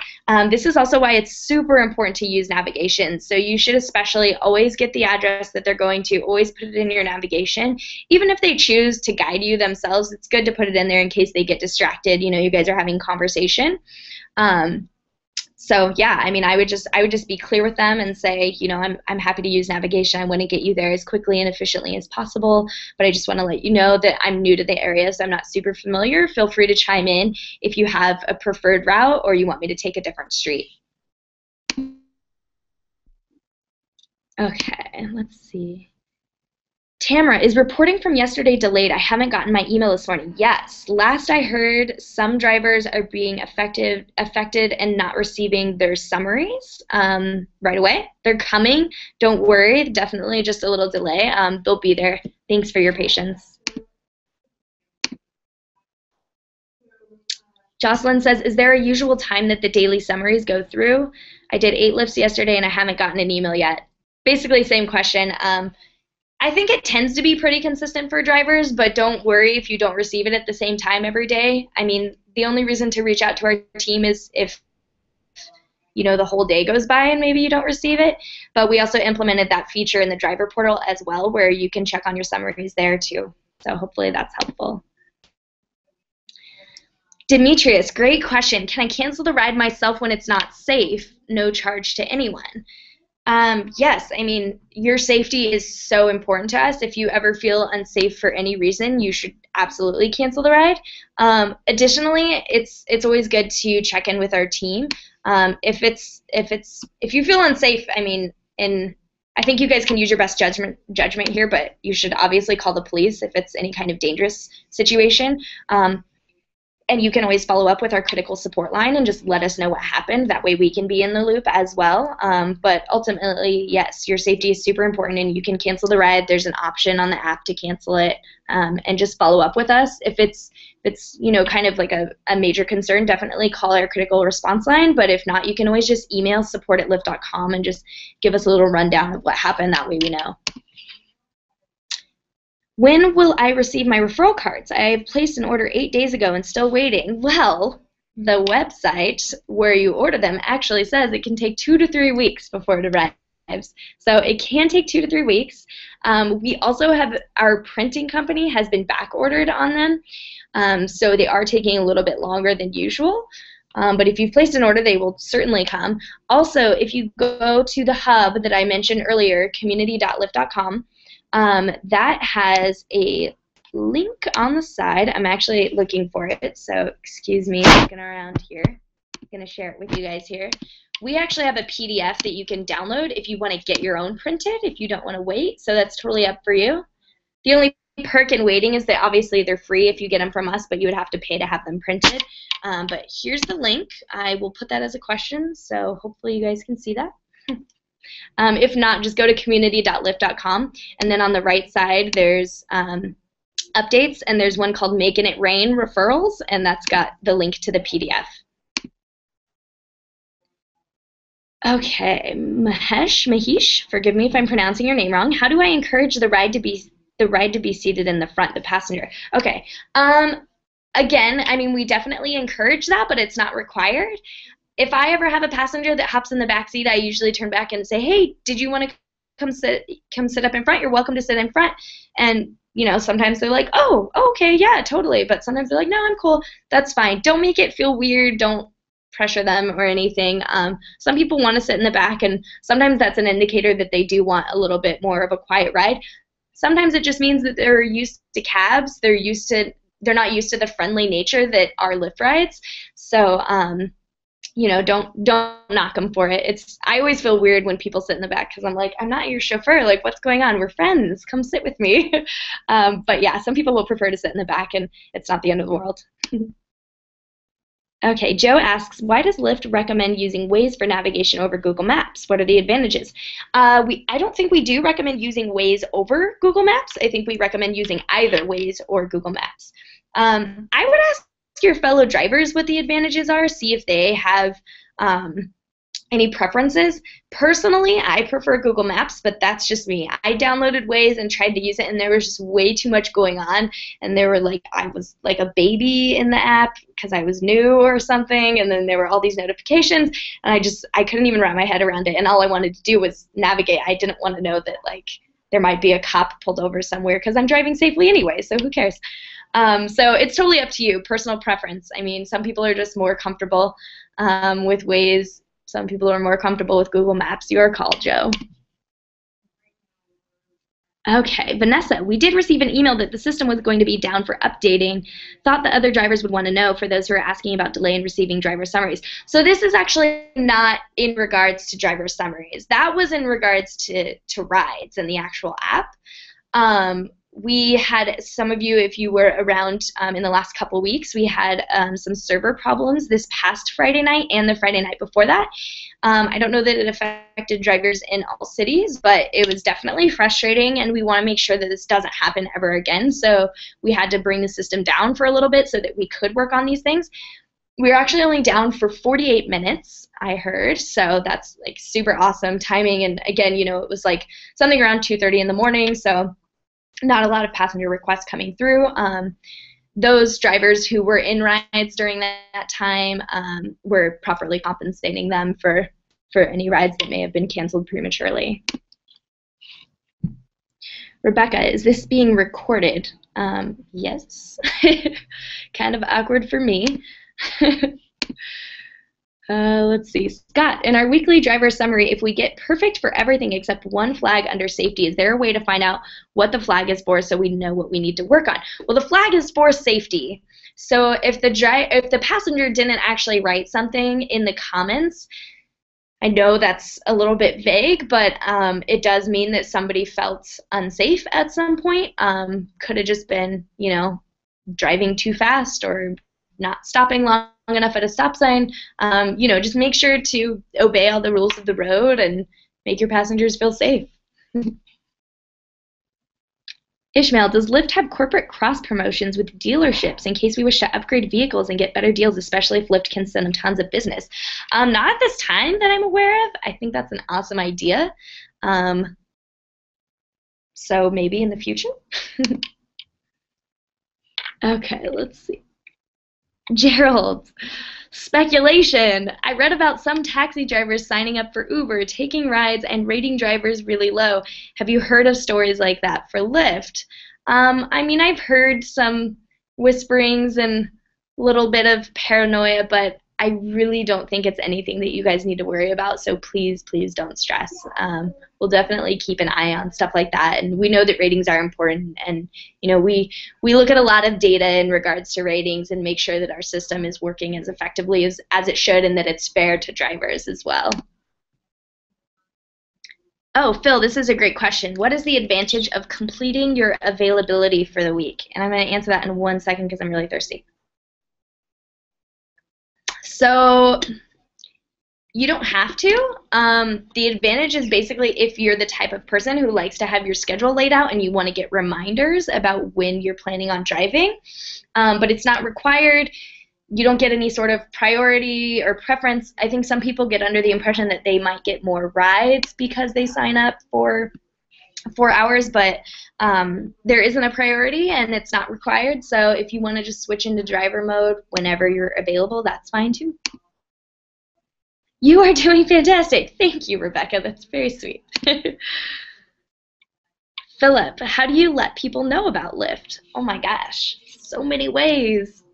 This is also why it's super important to use navigation. So you should especially always get the address that they're going to, always put it in your navigation. Even if they choose to guide you themselves, it's good to put it in there in case they get distracted. You know, you guys are having conversation. So yeah, I mean, I would just be clear with them and say, you know, I'm happy to use navigation. I want to get you there as quickly and efficiently as possible, but I just want to let you know that I'm new to the area, so I'm not super familiar. Feel free to chime in if you have a preferred route or you want me to take a different street. Okay, let's see. Tamara, is reporting from yesterday delayed? I haven't gotten my email this morning. Yes. Last I heard, some drivers are being affected and not receiving their summaries right away. They're coming. Don't worry. Definitely just a little delay. They'll be there. Thanks for your patience. Jocelyn says, is there a usual time that the daily summaries go through? I did 8 lifts yesterday and I haven't gotten an email yet. Basically, same question. I think it tends to be pretty consistent for drivers, but don't worry if you don't receive it at the same time every day. I mean, the only reason to reach out to our team is if, you know, the whole day goes by and maybe you don't receive it. But we also implemented that feature in the driver portal as well, where you can check on your summaries there too. So hopefully that's helpful. Demetrius, great question. Can I cancel the ride myself when it's not safe? No charge to anyone. Yes, I mean, your safety is so important to us. If you ever feel unsafe for any reason, you should absolutely cancel the ride. Additionally, it's always good to check in with our team. If you feel unsafe, I mean, I think you guys can use your best judgment here, but you should obviously call the police if it's any kind of dangerous situation. And you can always follow up with our critical support line and just let us know what happened. That way we can be in the loop as well. But ultimately, yes, your safety is super important and you can cancel the ride. There's an option on the app to cancel it, and just follow up with us. If it's you know, kind of like a major concern, definitely call our critical response line. But if not, you can always just email support@lyft.com and just give us a little rundown of what happened. That way we know. When will I receive my referral cards? I placed an order 8 days ago and still waiting. Well, the website where you order them actually says it can take 2 to 3 weeks before it arrives. So it can take 2 to 3 weeks. We also have, our printing company has been back ordered on them. So they are taking a little bit longer than usual. But if you've placed an order, they will certainly come. Also, if you go to the hub that I mentioned earlier, community.lyft.com, that has a link on the side. I'm actually looking for it, so excuse me, looking around here. I'm going to share it with you guys here. We actually have a PDF that you can download if you want to get your own printed, if you don't want to wait, so that's totally up for you. The only perk in waiting is that obviously they're free if you get them from us, but you would have to pay to have them printed. But here's the link. I will put that as a question, so hopefully you guys can see that. If not, just go to community.lyft.com, and then on the right side there's updates, and there's one called Making It Rain Referrals, and that's got the link to the PDF. Okay, Mahesh, forgive me if I'm pronouncing your name wrong. How do I encourage the ride to be seated in the front, the passenger? Okay. Again, I mean, we definitely encourage that, but it's not required. If I ever have a passenger that hops in the back seat, I usually turn back and say, hey, did you want to come sit up in front? You're welcome to sit in front. And, you know, sometimes they're like, oh, okay, yeah, totally. But sometimes they're like, no, I'm cool. That's fine. Don't make it feel weird. Don't pressure them or anything. Some people want to sit in the back, and sometimes that's an indicator that they do want a little bit more of a quiet ride. Sometimes it just means that they're used to cabs. They're not used to the friendly nature that are Lyft rides. So, you know, don't knock them for it. I always feel weird when people sit in the back because I'm like, I'm not your chauffeur. Like, what's going on? We're friends. Come sit with me. But yeah, some people will prefer to sit in the back, and it's not the end of the world. Okay, Joe asks, why does Lyft recommend using Waze for navigation over Google Maps? What are the advantages? I don't think we do recommend using Waze over Google Maps. I think we recommend using either Waze or Google Maps. I would ask your fellow drivers what the advantages are, see if they have any preferences. Personally, I prefer Google Maps, but that's just me. I downloaded Waze and tried to use it, and there was just way too much going on, and there were like, I was like a baby in the app because I was new or something, and then there were all these notifications, and I couldn't even wrap my head around it, and all I wanted to do was navigate. I didn't want to know that like there might be a cop pulled over somewhere because I'm driving safely anyway, so who cares? So it's totally up to you, personal preference. I mean, some people are just more comfortable with Waze some people are more comfortable with Google Maps. Your call, Joe. Okay, Vanessa, we did receive an email that the system was going to be down for updating. Thought the other drivers would want to know for those who are asking about delay in receiving driver summaries. So this is actually not in regards to driver summaries. That was in regards to rides and the actual app. We had some of you, if you were around in the last couple weeks, we had some server problems this past Friday night and the Friday night before that. I don't know that it affected drivers in all cities, but it was definitely frustrating, and we want to make sure that this doesn't happen ever again. So we had to bring the system down for a little bit so that we could work on these things. We were actually only down for 48 minutes, I heard, so that's like super awesome timing. And again, you know, it was like something around 2:30 in the morning, so not a lot of passenger requests coming through. Those drivers who were in rides during that time, we're properly compensating them for any rides that may have been canceled prematurely. Rebecca, is this being recorded? Yes. Kind of awkward for me. Let's see. Scott, in our weekly driver summary, if we get perfect for everything except one flag under safety, is there a way to find out what the flag is for so we know what we need to work on? Well, the flag is for safety. So if the passenger didn't actually write something in the comments, I know that's a little bit vague, but it does mean that somebody felt unsafe at some point. Could have just been, you know, driving too fast or not stopping long enough at a stop sign. You know, just make sure to obey all the rules of the road and make your passengers feel safe. Ishmael, does Lyft have corporate cross promotions with dealerships in case we wish to upgrade vehicles and get better deals, especially if Lyft can send them tons of business? Not at this time that I'm aware of. I think that's an awesome idea. So maybe in the future. Okay, let's see. Gerald, speculation. I read about some taxi drivers signing up for Uber, taking rides, and rating drivers really low. Have you heard of stories like that for Lyft? I mean, I've heard some whisperings and a little bit of paranoia, but I really don't think it's anything that you guys need to worry about, so please, please don't stress. We'll definitely keep an eye on stuff like that, and we know that ratings are important, and you know, we look at a lot of data in regards to ratings and make sure that our system is working as effectively as it should and that it's fair to drivers as well. Oh, Phil, this is a great question. What is the advantage of completing your availability for the week? And I'm going to answer that in 1 second because I'm really thirsty. So you don't have to. The advantage is basically if you're the type of person who likes to have your schedule laid out and you want to get reminders about when you're planning on driving, but it's not required. You don't get any sort of priority or preference. I think some people get under the impression that they might get more rides because they sign up for 4 hours, but there isn't a priority and it's not required. So if you want to just switch into driver mode whenever you're available, that's fine too. You are doing fantastic. Thank you, Rebecca. That's very sweet. Philip, how do you let people know about Lyft? Oh my gosh, so many ways.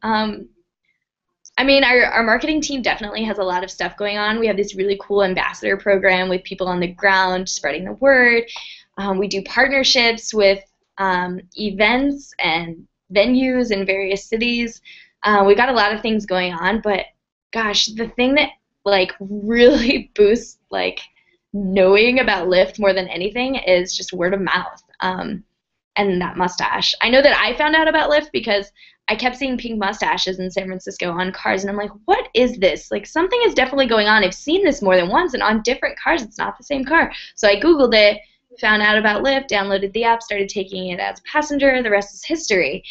I mean, our marketing team definitely has a lot of stuff going on. We have this really cool ambassador program with people on the ground spreading the word. We do partnerships with events and venues in various cities. We got a lot of things going on, but gosh, the thing that like really boosts like knowing about Lyft more than anything is just word of mouth. And that mustache. I know that I found out about Lyft because I kept seeing pink mustaches in San Francisco on cars, and I'm like, what is this? Like, something is definitely going on. I've seen this more than once, and on different cars. It's not the same car. So I Googled it, found out about Lyft, downloaded the app, started taking it as a passenger. The rest is history.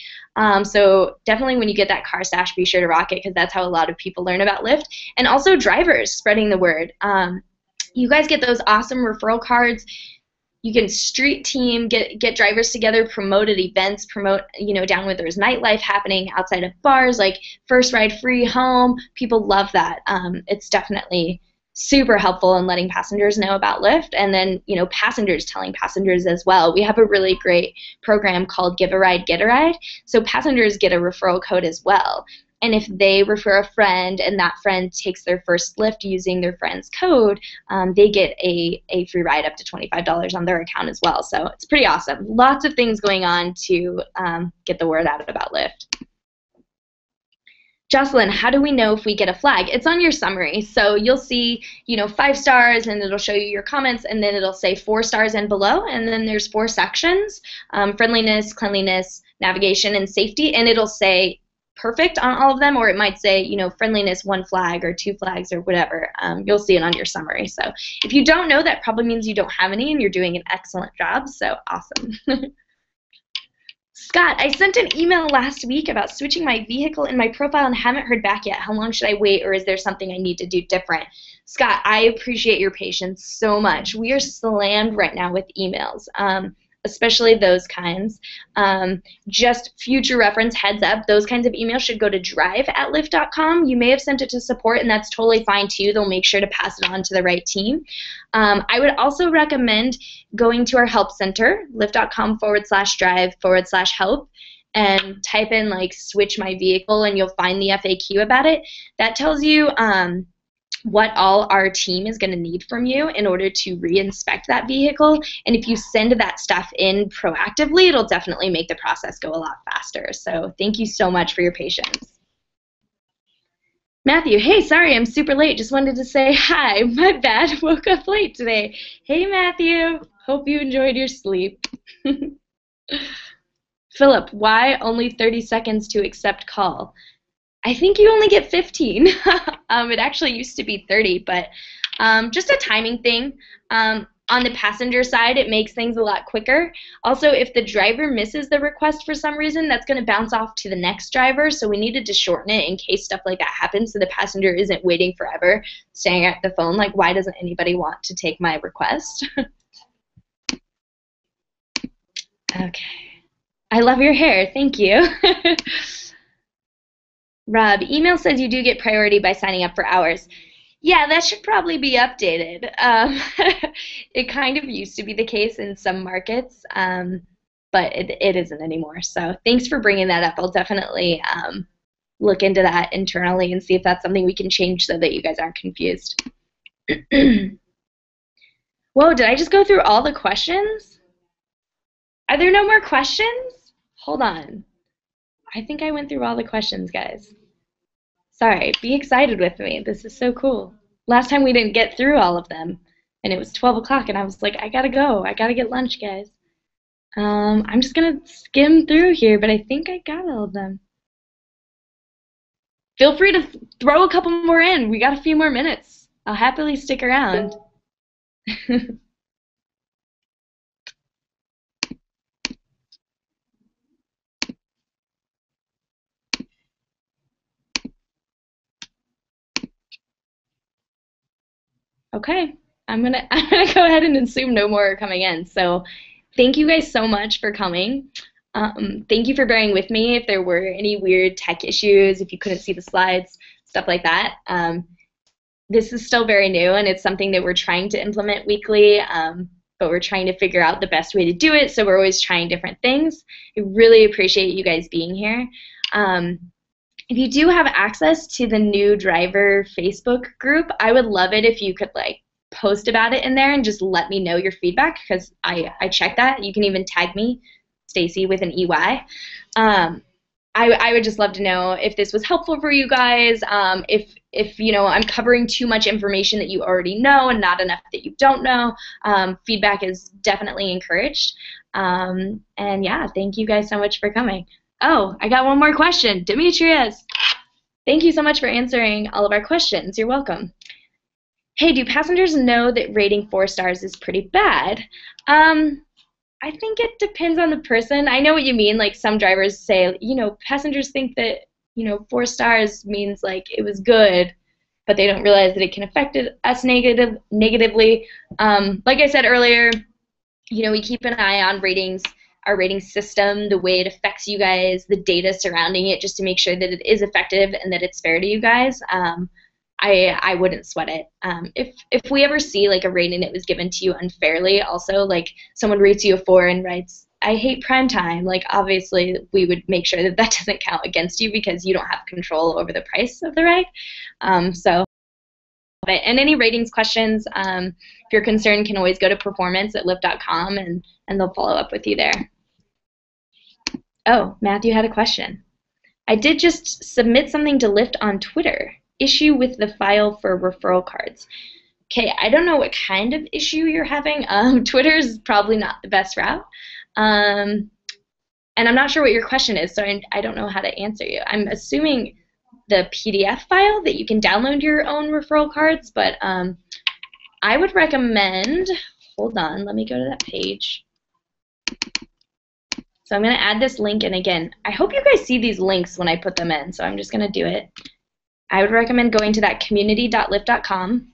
So definitely when you get that car stash, be sure to rock it because that's how a lot of people learn about Lyft. And also drivers spreading the word. You guys get those awesome referral cards. You can street team, get drivers together, promote at events, promote, you know, down where there's nightlife happening outside of bars, like first ride free home. People love that. It's definitely super helpful in letting passengers know about Lyft, and then, you know, passengers telling passengers as well. We have a really great program called Give a Ride, Get a Ride, so passengers get a referral code as well. And if they refer a friend and that friend takes their first Lyft using their friend's code, they get a free ride up to $25 on their account as well. So it's pretty awesome. Lots of things going on to get the word out about Lyft. Jocelyn, how do we know if we get a flag? It's on your summary. So you'll see, you know, 5 stars, and it'll show you your comments, and then it'll say 4 stars and below, and then there's 4 sections, friendliness, cleanliness, navigation, and safety, and it'll say perfect on all of them, or it might say, you know, friendliness 1 flag or 2 flags or whatever. You'll see it on your summary. So if you don't know, that probably means you don't have any and you're doing an excellent job, so awesome. Scott, I sent an email last week about switching my vehicle in my profile and haven't heard back yet. How long should I wait, or is there something I need to do different? Scott, I appreciate your patience so much. We are slammed right now with emails, especially those kinds. Just future reference, heads up, those kinds of emails should go to drive@lyft.com. You may have sent it to support, and that's totally fine too. They'll make sure to pass it on to the right team. I would also recommend going to our help center, lyft.com/drive/help, and type in like switch my vehicle, and you'll find the FAQ about it. That tells you what all our team is going to need from you in order to re-inspect that vehicle. And if you send that stuff in proactively, it'll definitely make the process go a lot faster. So thank you so much for your patience. Matthew, hey, sorry I'm super late. Just wanted to say hi. My bad. Woke up late today. Hey, Matthew. Hope you enjoyed your sleep. Philip, why only 30 seconds to accept call? I think you only get 15. It actually used to be 30, but just a timing thing. On the passenger side, it makes things a lot quicker. Also, if the driver misses the request for some reason, that's going to bounce off to the next driver, so we needed to shorten it in case stuff like that happens so the passenger isn't waiting forever, staying at the phone like, why doesn't anybody want to take my request? Okay. I love your hair. Thank you. Rob, email says you do get priority by signing up for hours. Yeah, that should probably be updated. It kind of used to be the case in some markets, but it isn't anymore. So thanks for bringing that up. I'll definitely look into that internally and see if that's something we can change so that you guys aren't confused. Whoa, did I just go through all the questions? Are there no more questions? Hold on. I think I went through all the questions, guys. Sorry, be excited with me. This is so cool. Last time we didn't get through all of them, and it was 12 o'clock, and I was like, I gotta go. I gotta get lunch, guys. I'm just gonna skim through here, but I think I got all of them. Feel free to throw a couple more in. We got a few more minutes. I'll happily stick around. Okay, I'm gonna go ahead and assume no more are coming in. So thank you guys so much for coming. Thank you for bearing with me if there were any weird tech issues, if you couldn't see the slides, stuff like that. This is still very new, and it's something that we're trying to implement weekly, but we're trying to figure out the best way to do it, so we're always trying different things. I really appreciate you guys being here. If you do have access to the new driver Facebook group, I would love it if you could like post about it in there and just let me know your feedback, because I check that. You can even tag me, Stacy with an EY. I would just love to know if this was helpful for you guys, if you know I'm covering too much information that you already know and not enough that you don't know. Feedback is definitely encouraged. And yeah, thank you guys so much for coming. Oh, I got one more question. Demetrius, thank you so much for answering all of our questions. You're welcome. Hey, do passengers know that rating 4 stars is pretty bad? I think it depends on the person. I know what you mean. Like some drivers say, you know, passengers think that, you know, 4 stars means like it was good, but they don't realize that it can affect us negatively. Like I said earlier, you know, we keep an eye on ratings, our rating system, the way it affects you guys, the data surrounding it, just to make sure that it is effective and that it's fair to you guys. I wouldn't sweat it. If we ever see like a rating that was given to you unfairly, also like someone rates you a 4 and writes, I hate prime time, like obviously we would make sure that that doesn't count against you because you don't have control over the price of the ride. And any ratings questions, if you're concerned, can always go to performance@lyft.com and they'll follow up with you there. Oh, Matthew had a question. I did just submit something to Lyft on Twitter. Issue with the file for referral cards. Okay, I don't know what kind of issue you're having. Twitter is probably not the best route. And I'm not sure what your question is, so I don't know how to answer you. I'm assuming the PDF file that you can download your own referral cards, but I would recommend, hold on, let me go to that page. So I'm going to add this link, and again, I hope you guys see these links when I put them in, so I'm just going to do it. I would recommend going to that community.lyft.com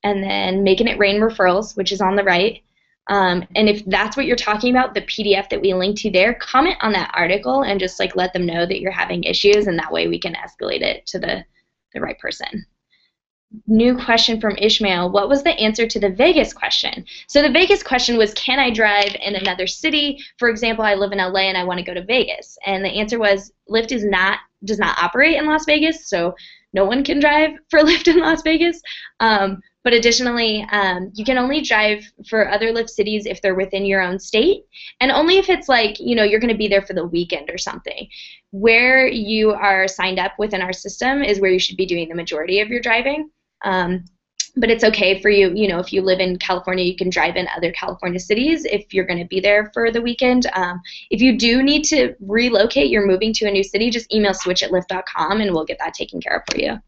and then making it rain referrals, which is on the right. And if that's what you're talking about, the PDF that we linked to there, comment on that article and just like let them know that you're having issues, and that way we can escalate it to the right person. New question from Ishmael. What was the answer to the Vegas question? So the Vegas question was, can I drive in another city? For example, I live in LA and I want to go to Vegas. And the answer was Lyft does not operate in Las Vegas, so no one can drive for Lyft in Las Vegas. But additionally, you can only drive for other Lyft cities if they're within your own state, and only if it's like, you know, you're going to be there for the weekend or something. Where you are signed up within our system is where you should be doing the majority of your driving. But it's okay for you, you know, if you live in California, you can drive in other California cities if you're going to be there for the weekend. If you do need to relocate, you're moving to a new city, just email switch@lyft.com and we'll get that taken care of for you.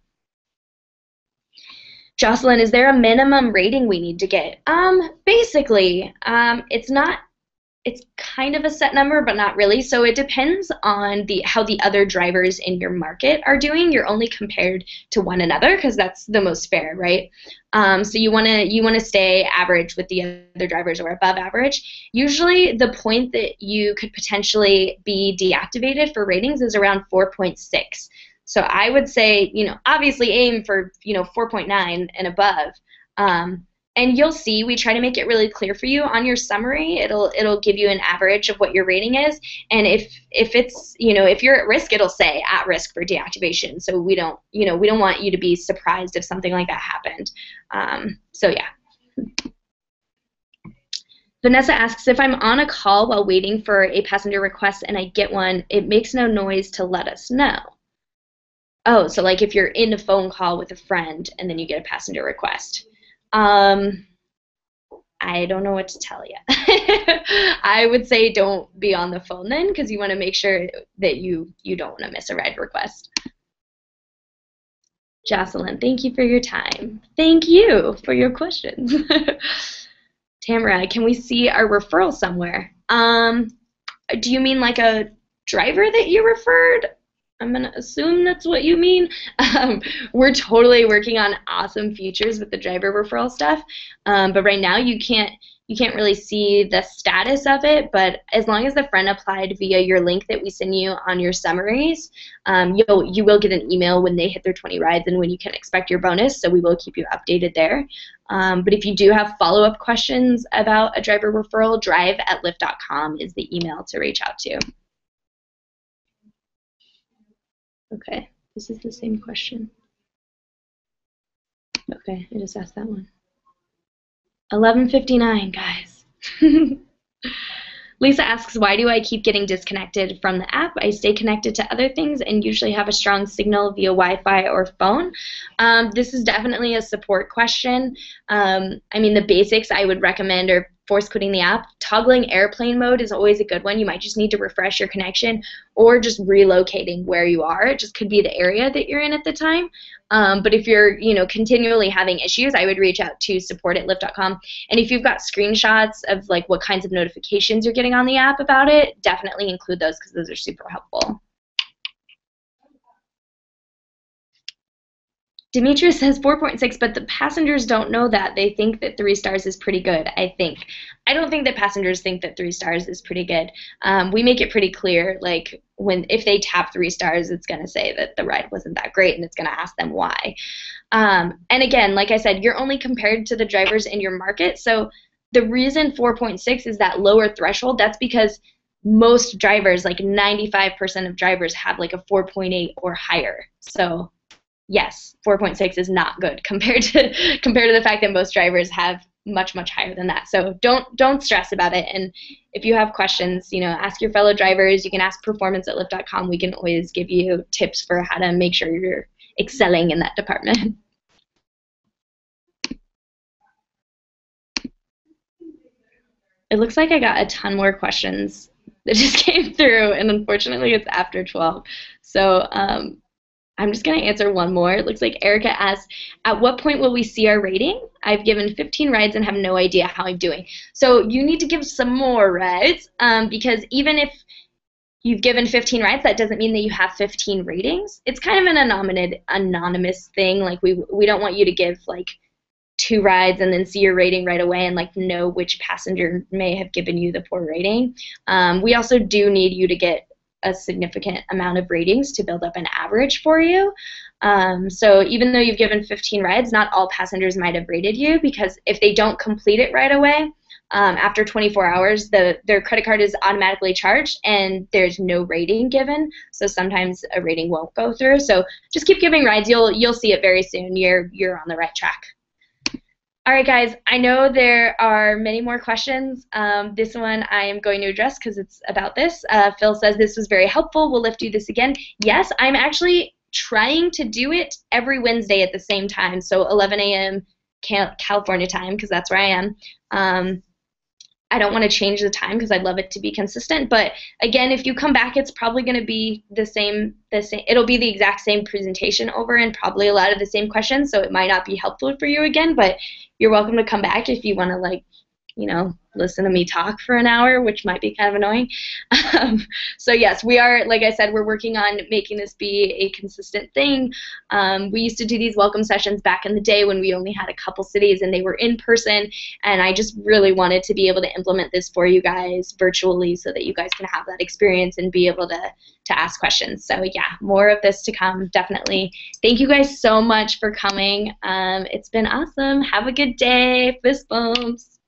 Jocelyn, is there a minimum rating we need to get? Basically, it's kind of a set number, but not really. So it depends on how the other drivers in your market are doing. You're only compared to one another because that's the most fair, right? So you wanna stay average with the other drivers or above average. Usually the point that you could potentially be deactivated for ratings is around 4.6. So I would say, you know, obviously aim for, you know, 4.9 and above. And you'll see, we try to make it really clear for you on your summary. It'll give you an average of what your rating is, and if it's, you know, if you're at risk, it'll say at risk for deactivation. So we don't want you to be surprised if something like that happened. So yeah. Vanessa asks, if I'm on a call while waiting for a passenger request and I get one, it makes no noise to let us know. Oh, so like if you're in a phone call with a friend and then you get a passenger request. I don't know what to tell you. I would say don't be on the phone then, because you want to make sure that you don't want to miss a ride request. Jocelyn, thank you for your time. Thank you for your questions. Tamara, can we see our referral somewhere? Do you mean like a driver that you referred? I'm going to assume that's what you mean. We're totally working on awesome features with the driver referral stuff, but right now you can't really see the status of it, but as long as the friend applied via your link that we send you on your summaries, you will get an email when they hit their 20 rides and when you can expect your bonus, so we will keep you updated there. But if you do have follow-up questions about a driver referral, drive@lyft.com is the email to reach out to. Okay, this is the same question. Okay, I just asked that one. 11:59, guys. Lisa asks, why do I keep getting disconnected from the app? I stay connected to other things and usually have a strong signal via Wi-Fi or phone. This is definitely a support question. I mean, the basics I would recommend are force quitting the app. Toggling airplane mode is always a good one. You might just need to refresh your connection, or just relocating where you are. It just could be the area that you're in at the time. But if you're, continually having issues, I would reach out to support@lyft.com. And if you've got screenshots of like what kinds of notifications you're getting on the app about it, definitely include those because those are super helpful. Demetrius says 4.6, but the passengers don't know that. They think that 3 stars is pretty good, I think. I don't think that passengers think that 3 stars is pretty good. We make it pretty clear, like, if they tap 3 stars, it's going to say that the ride wasn't that great, and it's going to ask them why. And again, like I said, you're only compared to the drivers in your market. So the reason 4.6 is that lower threshold, that's because most drivers, like 95% of drivers, have like a 4.8 or higher. So yes, 4.6 is not good compared to the fact that most drivers have much higher than that. So don't stress about it. And if you have questions, ask your fellow drivers. You can ask performance@lyft.com. We can always give you tips for how to make sure you're excelling in that department. It looks like I got a ton more questions that just came through, and unfortunately it's after 12. So I'm just going to answer one more. It looks like Erica asked, at what point will we see our rating? I've given 15 rides and have no idea how I'm doing. So you need to give some more rides, because even if you've given 15 rides, that doesn't mean that you have 15 ratings. It's kind of an anonymous thing. Like we don't want you to give like 2 rides and then see your rating right away and like know which passenger may have given you the poor rating. We also do need you to get a significant amount of ratings to build up an average for you. So even though you've given 15 rides, not all passengers might have rated you, because if they don't complete it right away, after 24 hours, their credit card is automatically charged and there's no rating given. So sometimes a rating won't go through. So just keep giving rides. You'll see it very soon. You're on the right track. All right, guys, I know there are many more questions. This one I am going to address because it's about this. Phil says, this was very helpful. Will Lyft do this again? Yes, I'm actually trying to do it every Wednesday at the same time, so 11 a.m. California time, because that's where I am. I don't want to change the time because I'd love it to be consistent. But again, if you come back, it's probably going to be the same. It'll be the exact same presentation over and probably a lot of the same questions. So it might not be helpful for you again, but you're welcome to come back if you want to, listen to me talk for an hour, which might be kind of annoying. So yes, we are, like I said, we're working on making this be a consistent thing. We used to do these welcome sessions back in the day when we only had a couple cities and they were in person, and I just really wanted to be able to implement this for you guys virtually so that you guys can have that experience and be able to ask questions. So yeah, more of this to come, definitely. Thank you guys so much for coming. It's been awesome. Have a good day. Fist bumps.